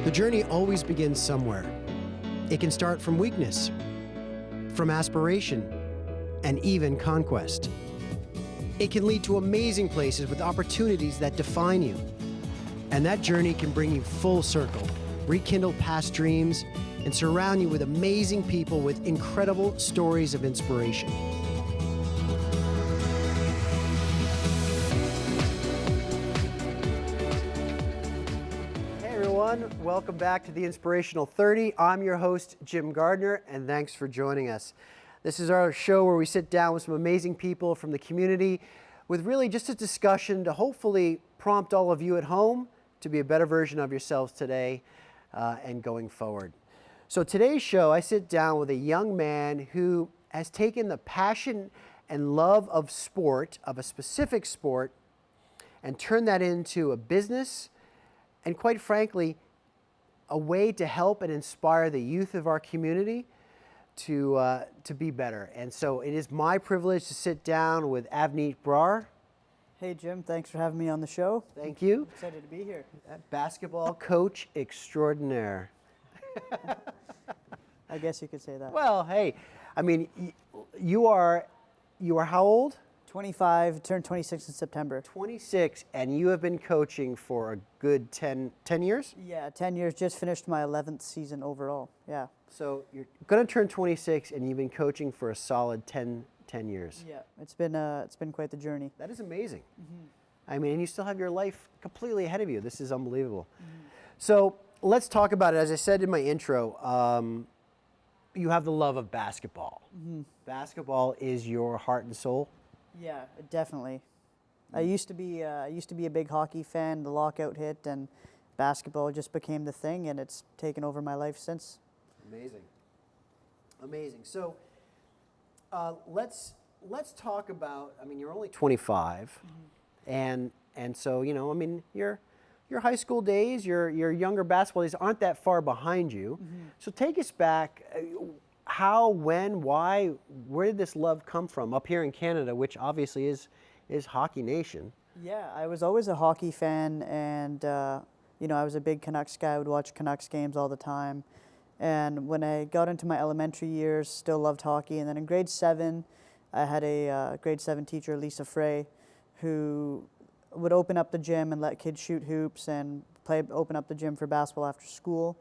The journey always begins somewhere. It can start from weakness, from aspiration, and even conquest. It can lead to amazing places with opportunities that define you. And that journey can bring you full circle, rekindle past dreams, and surround you with amazing people with incredible stories of inspiration. Welcome back to the Inspirational 30. I'm your host, Jim Gardiner, and thanks for joining us. This is our show where we sit down with some amazing people from the community with really just a discussion to hopefully prompt all of you at home to be a better version of yourselves today and going forward. So today's show, I sit down with a young man who has taken the passion and love of sport, of a specific sport, and turned that into a business and, quite frankly, a way to help and inspire the youth of our community to be better. And so it is my privilege to sit down with Avneet Brar. Hey Jim, thanks for having me on the show. Thank you. Excited to be here. Basketball coach extraordinaire. I guess you could say that. Well, hey, I mean, you are how old? 25, turned 26 in September. 26, and you have been coaching for a good 10 years? Yeah, 10 years, just finished my 11th season overall, yeah. So you're going to turn 26 and you've been coaching for a solid 10 years. Yeah, it's been quite the journey. That is amazing. Mm-hmm. I mean, and you still have your life completely ahead of you. This is unbelievable. Mm-hmm. So let's talk about it. As I said in my intro, you have the love of basketball. Mm-hmm. Basketball is your heart and soul. Yeah, definitely. I used to be a big hockey fan. The lockout hit, and basketball just became the thing, and it's taken over my life since. Amazing. So let's talk about. I mean, you're only 25, mm-hmm. and so I mean, your high school days, your younger basketball days aren't that far behind you. Mm-hmm. So take us back. How, when, why, where did this love come from up here in Canada, which obviously is hockey nation? Yeah, I was always a hockey fan, and I was a big Canucks guy. I would watch Canucks games all the time. And when I got into my elementary years, still loved hockey. And then in grade 7, I had a grade 7 teacher, Lisa Frey, who would open up the gym and let kids shoot hoops and open up the gym for basketball after school.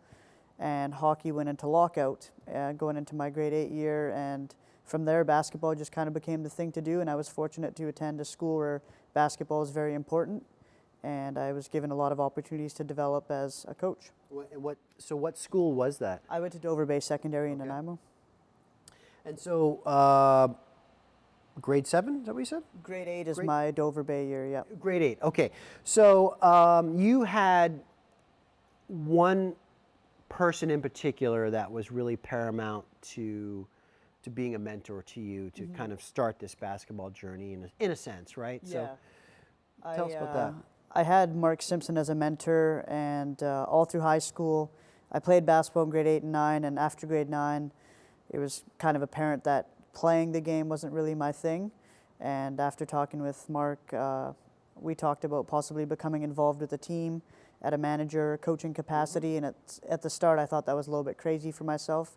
And hockey went into lockout going into my grade 8 year, and from there basketball just kind of became the thing to do, and I was fortunate to attend a school where basketball is very important, and I was given a lot of opportunities to develop as a coach. So what school was that? I went to Dover Bay Secondary in Nanaimo. And so grade 7, is that what you said? Grade 8 is my Dover Bay year, yeah. Grade 8, okay. So you had one person in particular that was really paramount to being a mentor to you to mm-hmm. kind of start this basketball journey in a sense, right? Yeah. So tell us about that. I had Mark Simpson as a mentor, and all through high school, I played basketball in grade 8 and 9, and after grade 9, it was kind of apparent that playing the game wasn't really my thing. And after talking with Mark, we talked about possibly becoming involved with the team at a manager coaching capacity, and at the start I thought that was a little bit crazy for myself,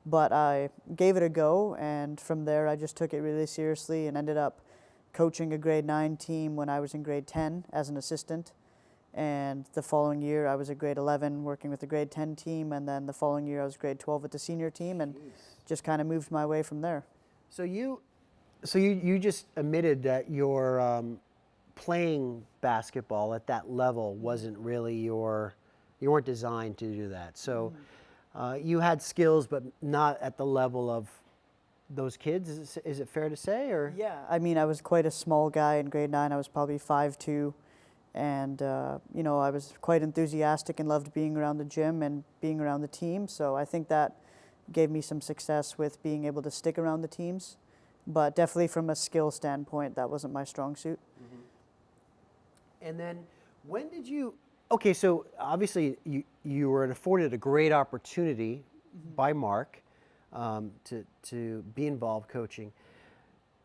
but I gave it a go, and from there I just took it really seriously and ended up coaching a grade 9 team when I was in grade 10 as an assistant, and the following year I was at grade 11 working with the grade 10 team, and then the following year I was grade 12 with the senior team, and just kind of moved my way from there. So you just admitted that your playing basketball at that level wasn't really you weren't designed to do that. So you had skills, but not at the level of those kids. Is it fair to say? Or yeah, I mean, I was quite a small guy in grade 9. I was probably 5'2", and I was quite enthusiastic and loved being around the gym and being around the team. So I think that gave me some success with being able to stick around the teams. But definitely from a skill standpoint, that wasn't my strong suit. Mm-hmm. And then when did you, okay, so obviously you were afforded a great opportunity mm-hmm. by Mark to be involved coaching.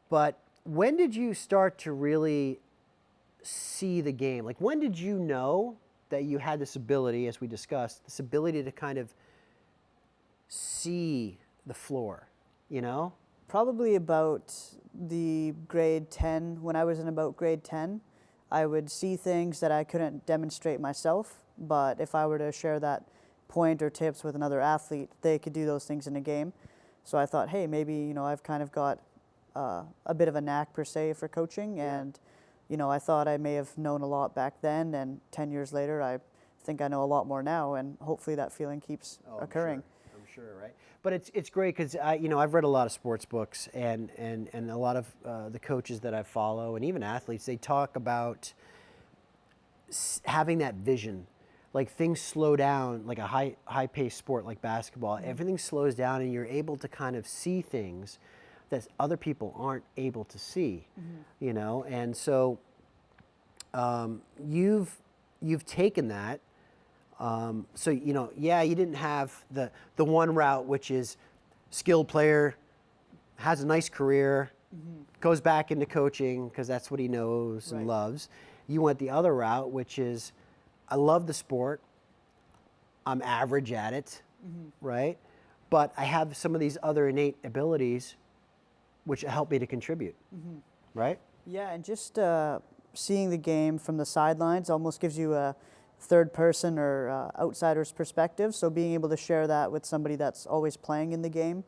But when did you start to really see the game? Like, when did you know that you had this ability, as we discussed, this ability to kind of see the floor, you know? Probably about the grade 10, when I was in about grade 10, I would see things that I couldn't demonstrate myself, but if I were to share that point or tips with another athlete, they could do those things in a game. So I thought, hey, maybe, you know, I've kind of got a bit of a knack per se for coaching, and, you know, I thought I may have known a lot back then, and 10 years later, I think I know a lot more now, and hopefully that feeling keeps occurring. I'm sure, right? But it's great because I've read a lot of sports books, and a lot of the coaches that I follow, and even athletes, they talk about having that vision. Like things slow down, like a high paced sport like basketball, everything slows down, and you're able to kind of see things that other people aren't able to see, you know. And so you've taken that. So, you know, yeah, you didn't have the one route, which is skilled player, has a nice career, goes back into coaching because that's what he knows and loves. You went the other route, which is, I love the sport, I'm average at it, right? But I have some of these other innate abilities which help me to contribute, right? Yeah, and just seeing the game from the sidelines almost gives you a third person or outsider's perspective. So being able to share that with somebody that's always playing in the game,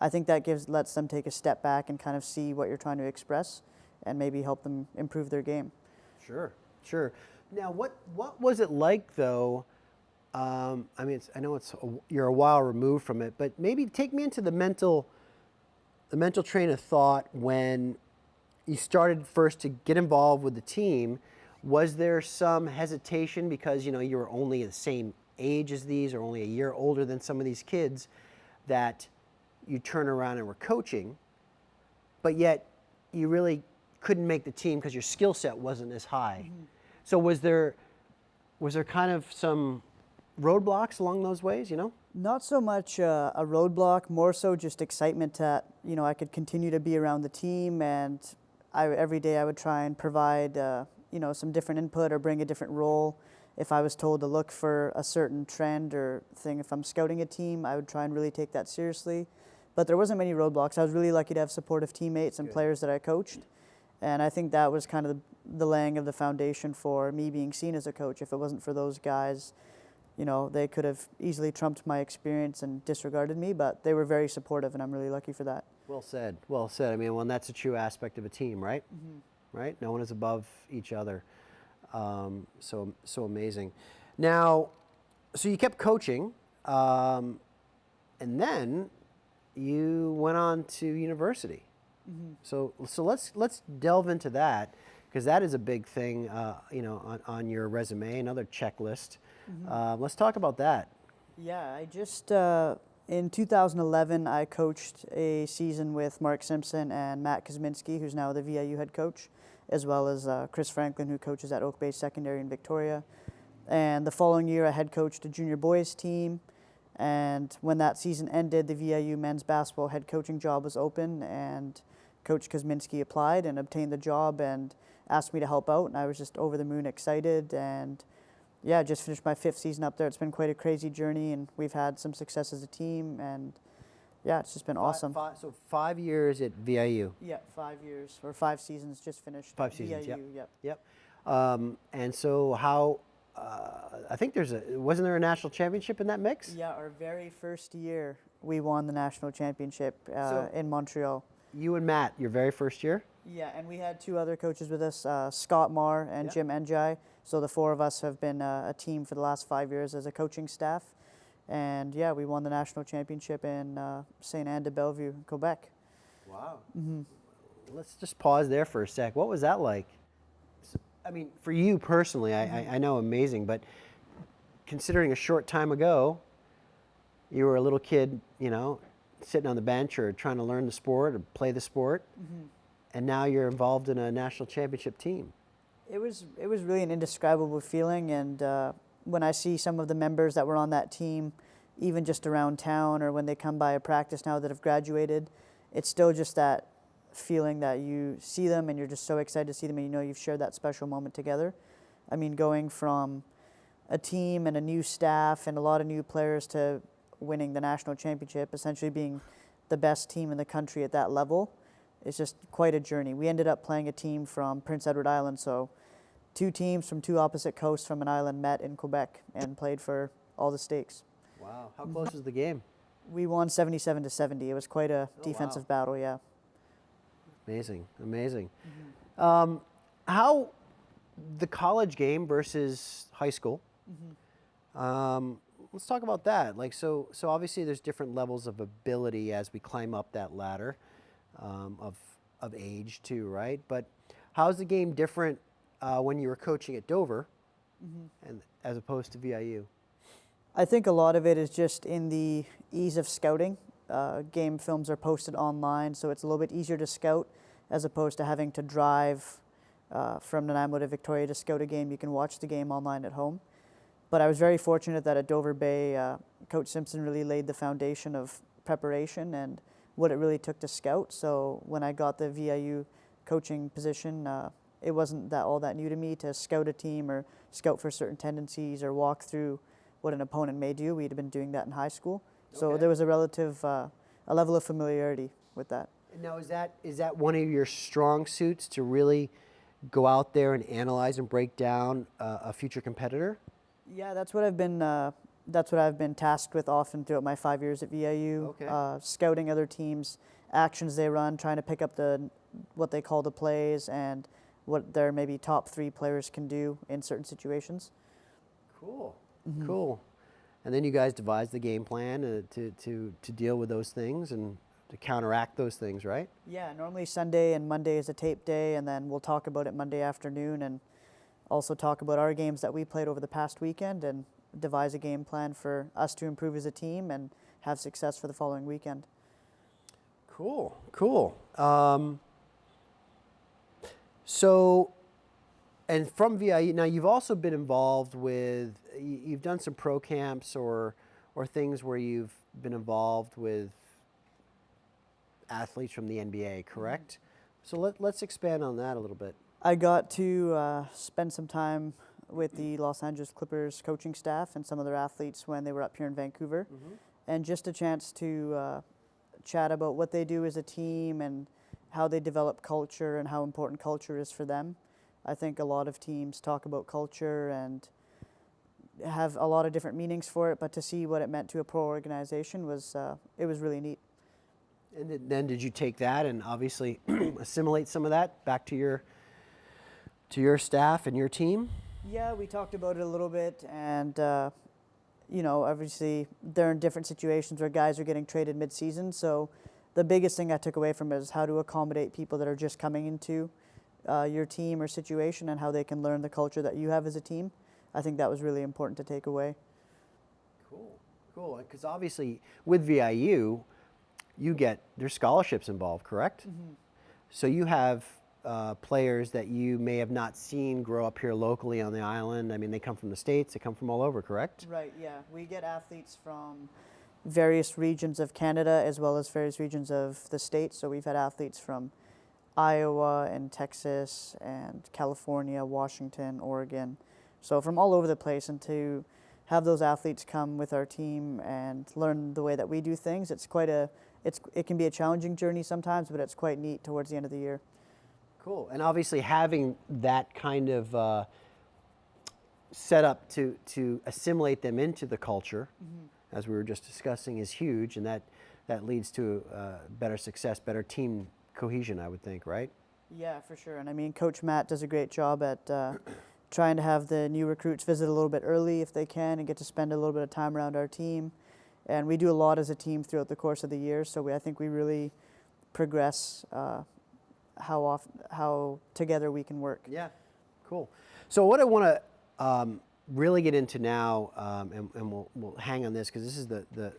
I think that lets them take a step back and kind of see what you're trying to express and maybe help them improve their game. Sure, sure. Now, what was it like though? I mean, I know you're a while removed from it, but maybe take me into the mental train of thought when you started first to get involved with the team. Was there some hesitation because, you know, you were only the same age as these or only a year older than some of these kids that you turn around and were coaching, but yet you really couldn't make the team because your skill set wasn't as high? So was there kind of some roadblocks along those ways, you know? Not so much a roadblock, more so just excitement that, you know, I could continue to be around the team, and every day I would try and provide you know, some different input or bring a different role. If I was told to look for a certain trend or thing, if I'm scouting a team, I would try and really take that seriously. But there wasn't many roadblocks. I was really lucky to have supportive teammates and players that I coached. And I think that was kind of the laying of the foundation for me being seen as a coach. If it wasn't for those guys, you know, they could have easily trumped my experience and disregarded me, but they were very supportive, and I'm really lucky for that. Well said. Well said. I mean, well, and that's a true aspect of a team, right? Right? No one is above each other. So amazing. Now, so you kept coaching, and then you went on to university. So let's delve into that, because that is a big thing, you know, on your resume, another checklist. Let's talk about that. Yeah, I just in 2011 I coached a season with Mark Simpson and Matt Kosminski, who's now the VIU head coach, as well as Chris Franklin, who coaches at Oak Bay Secondary in Victoria. And the following year I head coached a junior boys team, and when that season ended, the VIU men's basketball head coaching job was open, and Coach Kosminski applied and obtained the job and asked me to help out, and I was just over the moon excited. And yeah, I just finished my 5th season up there. It's been quite a crazy journey, and we've had some success as a team, and yeah, it's just been awesome. So 5 years at VIU. Yeah, 5 years, or 5 seasons just finished. 5 seasons, VIU, Yep. And so how, I think wasn't there a national championship in that mix? Yeah, our very first year, we won the national championship in Montreal. You and Matt, your very first year? Yeah, and we had 2 other coaches with us, Scott Marr and Jim Njai. So the 4 of us have been a team for the last 5 years as a coaching staff. And yeah, we won the national championship in St. Anne de Bellevue, Quebec. Wow. Let's just pause there for a sec. What was that like? I mean, for you personally, I know amazing, but considering a short time ago, you were a little kid, you know, sitting on the bench or trying to learn the sport or play the sport, and now you're involved in a national championship team. It was really an indescribable feeling, and when I see some of the members that were on that team, even just around town or when they come by a practice now that have graduated, it's still just that feeling that you see them and you're just so excited to see them, and you know you've shared that special moment together. I mean, going from a team and a new staff and a lot of new players to winning the national championship, essentially being the best team in the country at that level, is just quite a journey. We ended up playing a team from Prince Edward Island, so 2 teams from 2 opposite coasts from an island met in Quebec and played for all the stakes. Wow. How close was the game? We won 77-70. It was quite a defensive battle, yeah. Amazing, amazing. How the college game versus high school? Let's talk about that. Like, so obviously there's different levels of ability as we climb up that ladder of age too, right? But how's the game different when you were coaching at Dover and as opposed to VIU? I think a lot of it is just in the ease of scouting. Game films are posted online, so it's a little bit easier to scout as opposed to having to drive from Nanaimo to Victoria to scout a game. You can watch the game online at home. But I was very fortunate that at Dover Bay, Coach Simpson really laid the foundation of preparation and what it really took to scout. So when I got the VIU coaching position, it wasn't all that new to me to scout a team or scout for certain tendencies or walk through what an opponent may do. We'd been doing that in high school. So there was a level of familiarity with that. And now is that one of your strong suits, to really go out there and analyze and break down a future competitor? Yeah, that's what I've been tasked with often throughout my 5 years at VIU. Scouting other teams, actions they run, trying to pick up what they call the plays and what their maybe top 3 players can do in certain situations. Cool. Cool. And then you guys devise the game plan to deal with those things and to counteract those things, right? Yeah, normally Sunday and Monday is a tape day, and then we'll talk about it Monday afternoon and also talk about our games that we played over the past weekend and devise a game plan for us to improve as a team and have success for the following weekend. Cool, cool. So, and from VIU, now you've also been involved with, you've done some pro camps or things where you've been involved with athletes from the NBA, correct? So let's expand on that a little bit. I got to spend some time with the Los Angeles Clippers coaching staff and some of their athletes when they were up here in Vancouver, and just a chance to chat about what they do as a team and how they develop culture and how important culture is for them. I think a lot of teams talk about culture and have a lot of different meanings for it, but to see what it meant to a pro organization was really neat. And then did you take that and obviously assimilate some of that back to your staff and your team? Yeah, we talked about it a little bit, and obviously they're in different situations where guys are getting traded mid-season. So the biggest thing I took away from it is how to accommodate people that are just coming into your team or situation and how they can learn the culture that you have as a team. I think that was really important to take away. Cool. Because obviously with VIU, there's scholarships involved, correct? So you have players that you may have not seen grow up here locally on the island. I mean, they come from the States, they come from all over, correct? Right, yeah. We get athletes from various regions of Canada as well as various regions of the States. So we've had athletes from Iowa and Texas and California, Washington, Oregon. So from all over the place, and to have those athletes come with our team and learn the way that we do things, it can be a challenging journey sometimes, but it's quite neat towards the end of the year. Cool. And obviously having that kind of setup to assimilate them into the culture, as we were just discussing, is huge, and that leads to better success, better team cohesion, I would think, right? Yeah, for sure. And I mean, Coach Matt does a great job at trying to have the new recruits visit a little bit early if they can and get to spend a little bit of time around our team. And we do a lot as a team throughout the course of the year, so I think we really progress how together we can work. Yeah, cool. So what I want to really get into now, and we'll hang on this because this is the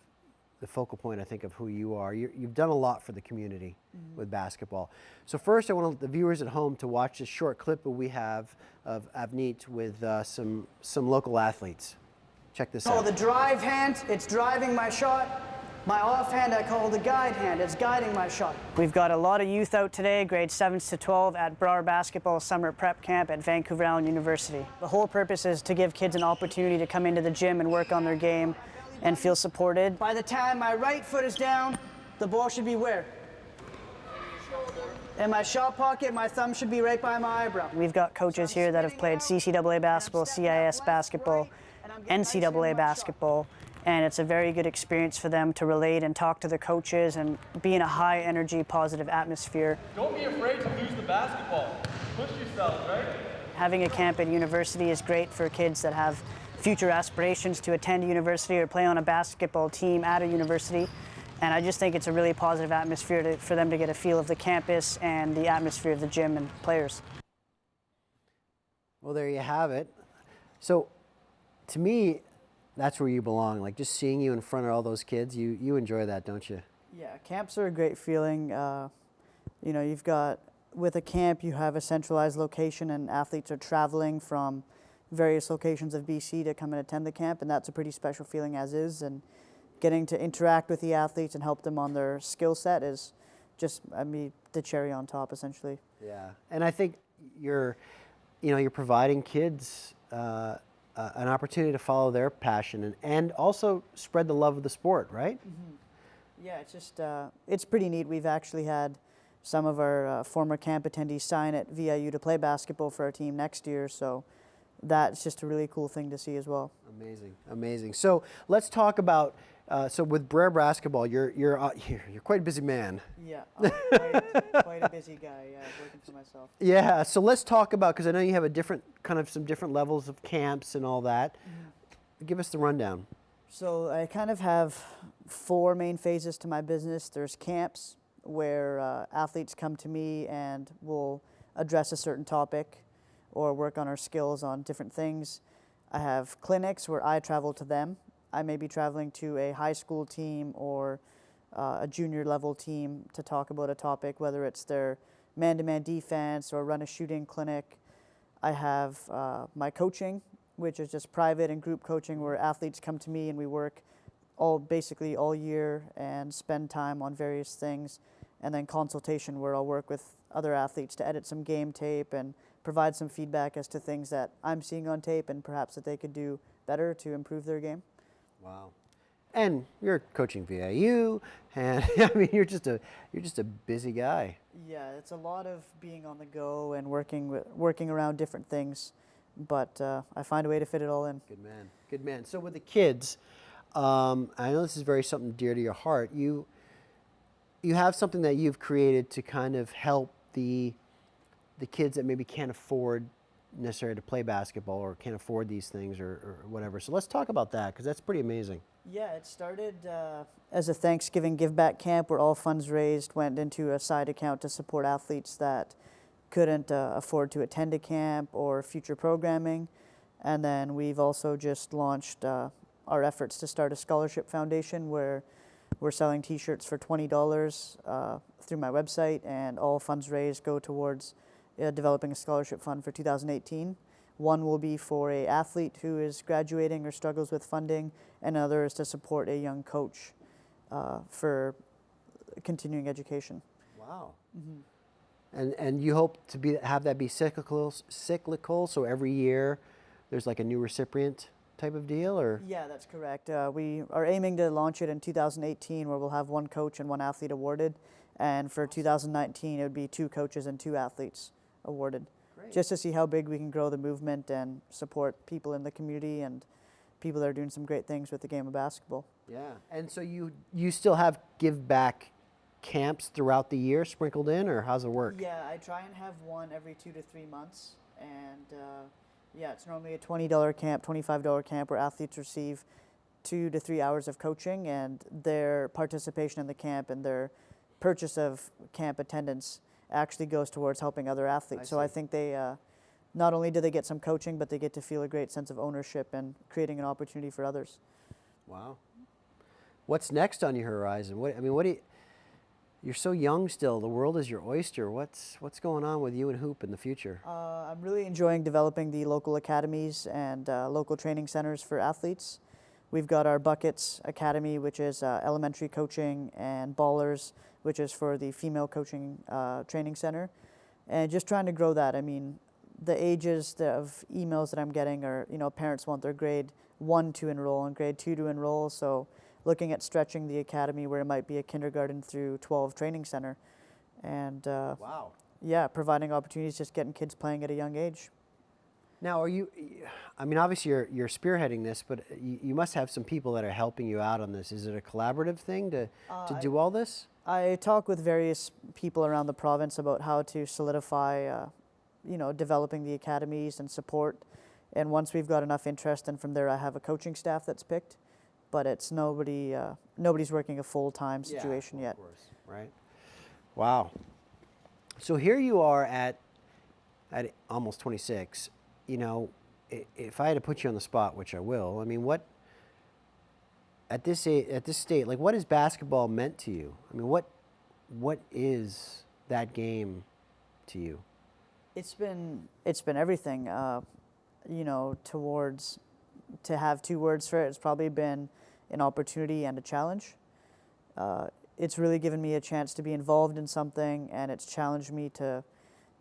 focal point, I think, of who you are. You've done a lot for the community with basketball. So first, I want the viewers at home to watch this short clip that we have of Avneet with some local athletes. Check this out. The drive hand, it's driving my shot. My offhand I call the guide hand. It's guiding my shot. We've got a lot of youth out today, grades 7s to 12 at Brar Basketball Summer Prep Camp at Vancouver Island University. The whole purpose is to give kids an opportunity to come into the gym and work on their game and feel supported. By the time my right foot is down, the ball should be where? In my shot pocket, my thumb should be right by my eyebrow. We've got coaches here that have played CCAA basketball, CIS basketball, NCAA basketball, and it's a very good experience for them to relate and talk to the coaches and be in a high energy, positive atmosphere. Don't be afraid to lose the basketball. Push yourself, right? Having a camp at university is great for kids that have future aspirations to attend university or play on a basketball team at a university. And I just think it's a really positive atmosphere for them to get a feel of the campus and the atmosphere of the gym and players. Well, there you have it. So, to me, that's where you belong. Like, just seeing you in front of all those kids, you enjoy that, don't you? Yeah, camps are a great feeling. You know, you've got, with a camp, you have a centralized location and athletes are traveling from various locations of BC to come and attend the camp, and that's a pretty special feeling as is. And getting to interact with the athletes and help them on their skill set is just, I mean, the cherry on top, essentially. Yeah, and I think you're providing kids an opportunity to follow their passion and also spread the love of the sport, right? Mm-hmm. Yeah, it's just, it's pretty neat. We've actually had some of our former camp attendees sign at VIU to play basketball for our team next year, so that's just a really cool thing to see as well. Amazing, amazing. So let's talk about, so with Brar Basketball, you're quite a busy man. Yeah, I'm quite a busy guy, yeah, working for myself. Yeah, so let's talk about, because I know you have some different levels of camps and all that. Mm-hmm. Give us the rundown. So I kind of have 4 main phases to my business. There's camps where athletes come to me and will address a certain topic or work on our skills on different things. I have clinics where I travel to them. I may be traveling to a high school team or a junior level team to talk about a topic, whether it's their man-to-man defense or run a shooting clinic. I have my coaching, which is just private and group coaching where athletes come to me and we work basically all year and spend time on various things. And then consultation, where I'll work with other athletes to edit some game tape and provide some feedback as to things that I'm seeing on tape and perhaps that they could do better to improve their game. Wow. And you're coaching VIU, and I mean you're just a busy guy. Yeah, it's a lot of being on the go and working around different things, but I find a way to fit it all in. Good man, good man. So with the kids, I know this is very something dear to your heart. You have something that you've created to kind of help the kids that maybe can't afford necessarily to play basketball or can't afford these things or whatever. So let's talk about that, because that's pretty amazing. Yeah, it started as a Thanksgiving give back camp where all funds raised went into a side account to support athletes that couldn't afford to attend a camp or future programming. And then we've also just launched our efforts to start a scholarship foundation where we're selling t-shirts for $20 through my website, and all funds raised go towards developing a scholarship fund for 2018. One will be for an athlete who is graduating or struggles with funding, and another is to support a young coach for continuing education. Wow. Mm-hmm. And you hope to have that be cyclical, so every year there's like a new recipient type of deal, or? Yeah, that's correct. We are aiming to launch it in 2018, where we'll have 1 coach and 1 athlete awarded, and for 2019 it would be 2 coaches and 2 athletes awarded. Great. Just to see how big we can grow the movement and support people in the community and people that are doing some great things with the game of basketball. Yeah, and so you still have give back camps throughout the year sprinkled in, or how's it work? Yeah, I try and have one every 2 to 3 months, and yeah, it's normally a $20 camp, $25 camp where athletes receive 2 to 3 hours of coaching, and their participation in the camp and their purchase of camp attendance actually goes towards helping other athletes. So I think they, not only do they get some coaching, but they get to feel a great sense of ownership and creating an opportunity for others. Wow. What's next on your horizon? You're so young still. The world is your oyster. What's going on with you and Hoop in the future? I'm really enjoying developing the local academies and local training centers for athletes. We've got our Buckets Academy, which is elementary coaching, and Ballers, which is for the female coaching training center. And just trying to grow that. I mean, the ages of emails that I'm getting are, parents want their grade 1 to enroll and grade 2 to enroll. So looking at stretching the academy where it might be a kindergarten through 12 training center. And Wow. yeah, providing opportunities, just getting kids playing at a young age. Now, obviously you're spearheading this, but you must have some people that are helping you out on this. Is it a collaborative thing to do all this? I talk with various people around the province about how to solidify, developing the academies and support. And once we've got enough interest, and from there I have a coaching staff that's picked, but it's nobody's working a full-time situation yet. Of course, right? Wow. So here you are at almost 26. If I had to put you on the spot, which I will, I mean, what at this state, like, what has basketball meant to you? I mean, what is that game to you? It's been everything. To have 2 words for it, it's probably been an opportunity and a challenge. It's really given me a chance to be involved in something, and it's challenged me to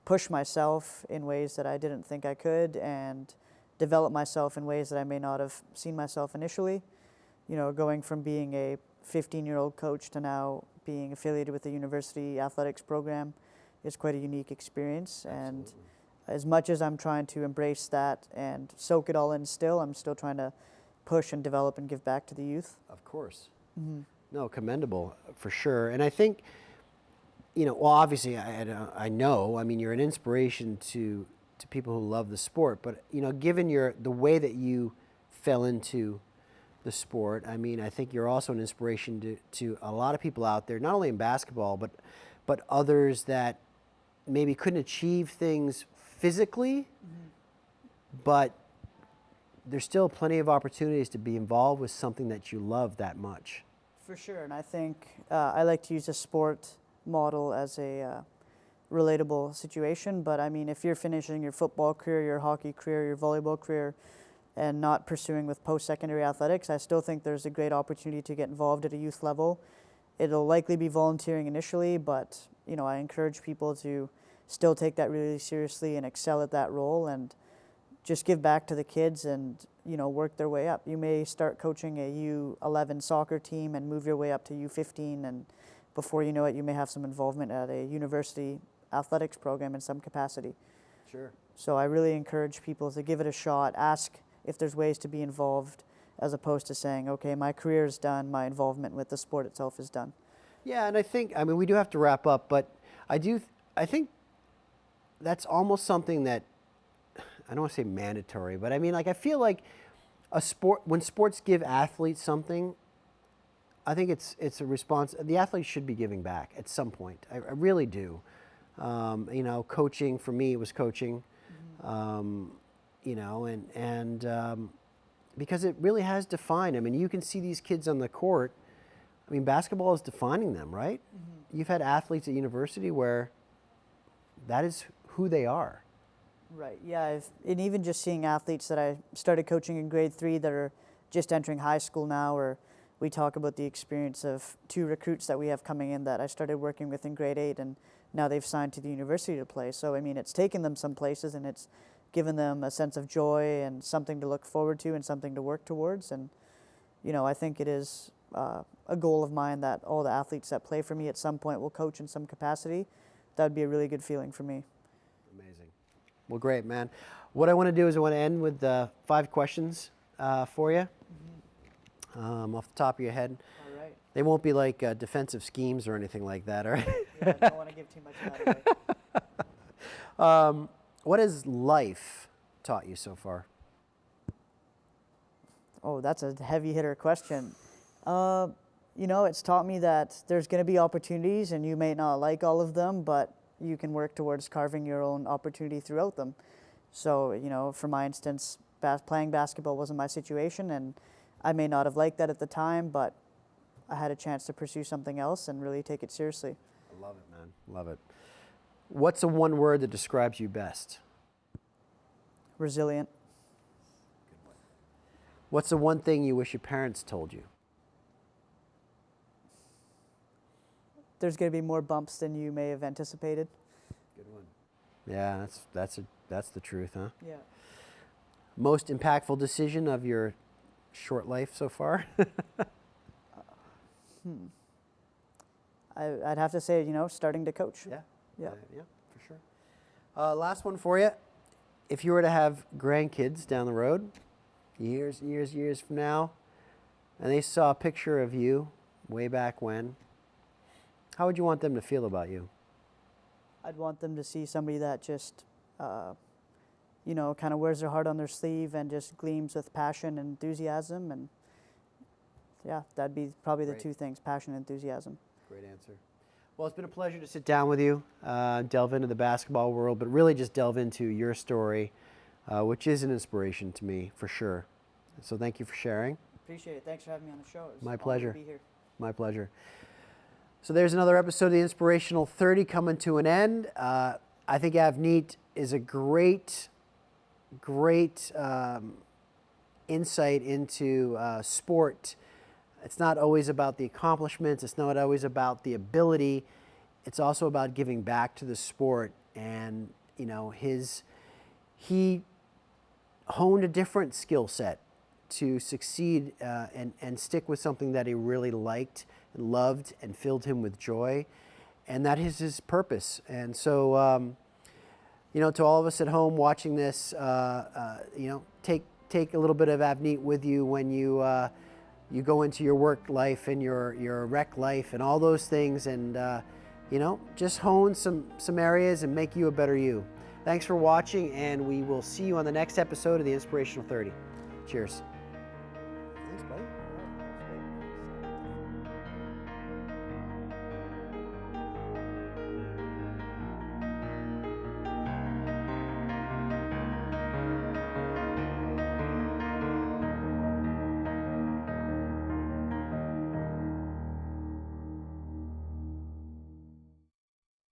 push myself in ways that I didn't think I could, and develop myself in ways that I may not have seen myself initially. Going from being a 15-year-old coach to now being affiliated with the university athletics program is quite a unique experience. Absolutely. And as much as I'm trying to embrace that and soak it all in still, I'm still trying to push and develop and give back to the youth. Of course. Mm-hmm. No, commendable for sure. And I think, obviously I know, I mean, you're an inspiration to people who love the sport, but, given the way that you fell into the sport, I mean, I think you're also an inspiration to a lot of people out there, not only in basketball, but others that maybe couldn't achieve things physically, but there's still plenty of opportunities to be involved with something that you love that much. For sure, and I think I like to use a sport model as a relatable situation, but I mean, if you're finishing your football career, your hockey career, your volleyball career, and not pursuing with post-secondary athletics, I still think there's a great opportunity to get involved at a youth level. It'll likely be volunteering initially, but I encourage people to still take that really seriously and excel at that role, and just give back to the kids and work their way up. You may start coaching a U11 soccer team and move your way up to U15, and before you know it, you may have some involvement at a university athletics program in some capacity. Sure. So I really encourage people to give it a shot, ask if there's ways to be involved, as opposed to saying, okay, my career is done, my involvement with the sport itself is done. Yeah, and I mean, we do have to wrap up, but I think that's almost something that, I don't want to say mandatory, but I mean, like, I feel like when sports give athletes something, I think it's a response. The athletes should be giving back at some point. I really do. Coaching for me was coaching, because it really has defined. I mean, you can see these kids on the court. I mean, basketball is defining them, right? Mm-hmm. You've had athletes at university where that is who they are. Right, yeah, and even just seeing athletes that I started coaching in grade 3 that are just entering high school now, or we talk about the experience of 2 recruits that we have coming in that I started working with in grade 8, and now they've signed to the university to play. So, I mean, it's taken them some places, and it's given them a sense of joy and something to look forward to and something to work towards. And, I think it is a goal of mine that all the athletes that play for me at some point will coach in some capacity. That would be a really good feeling for me. Amazing. Well, great, man. What I want to do is I want to end with 5 questions for you, off the top of your head. All right. They won't be like defensive schemes or anything like that, all right? Yeah, I don't want to give too much of that away. What has life taught you so far? Oh, that's a heavy hitter question. It's taught me that there's going to be opportunities, and you may not like all of them, but you can work towards carving your own opportunity throughout them. So, for my instance, playing basketball wasn't my situation, and I may not have liked that at the time, but I had a chance to pursue something else and really take it seriously. I love it, man. Love it. What's the one word that describes you best? Resilient. What's the one thing you wish your parents told you? There's going to be more bumps than you may have anticipated. Good one. Yeah, that's the truth, huh? Yeah. Most impactful decision of your short life so far? I'd have to say, you know, starting to coach. Yeah. Yeah. Yeah, for sure. Last one for you. If you were to have grandkids down the road, years from now, and they saw a picture of you way back when, how would you want them to feel about you? I'd want them to see somebody that just, you know, kind of wears their heart on their sleeve and just gleams with passion and enthusiasm. And yeah, that'd be probably the Great. two things, passion and enthusiasm. Great answer. Well, it's been a pleasure to sit down with you, delve into the basketball world, but really just delve into your story, which is an inspiration to me for sure. So thank you for sharing. Appreciate it. Thanks for having me on the show. It was My an honor pleasure. to be here. My pleasure. So there's another episode of the Inspirational 30 coming to an end. I think Avneet is a great insight into sport. It's not always about the accomplishments. It's not always about the ability. It's also about giving back to the sport. And, you know, he honed a different skill set to succeed and stick with something that he really liked and loved and filled him with joy. And that is his purpose. And so, you know, to all of us at home watching this, you know, take a little bit of Avneet with you when you go into your work life and your rec life and all those things, and you know, just hone some areas and make you a better you. Thanks for watching, and we will see you on the next episode of the Inspirational 30. Cheers. Thanks, buddy.